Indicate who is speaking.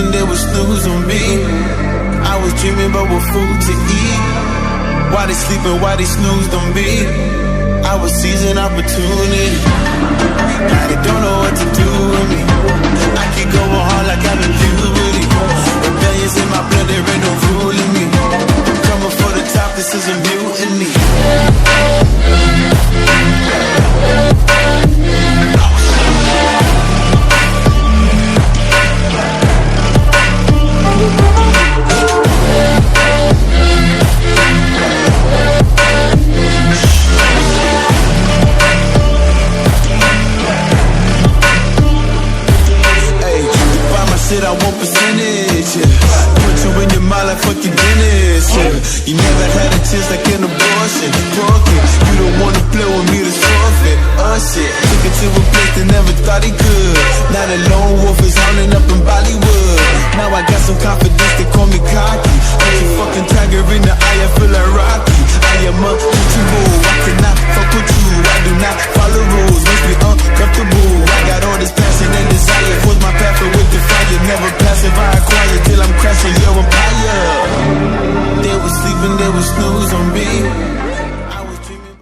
Speaker 1: They would snooze on me. I was dreaming about what food to eat. Why they sleeping, why they snoozed on me? I was seizing opportunity. Now they don't know what to do with me. I keep going hard like I'm in puberty. Rebellions in my blood, there ain't no ruling me. Coming for the top, this is a mutiny. Shit, I want percentage, yeah. Put you in your mind like fucking Guinness, yeah. You never had a chance like an abortion. Fuck it, you don't wanna play with me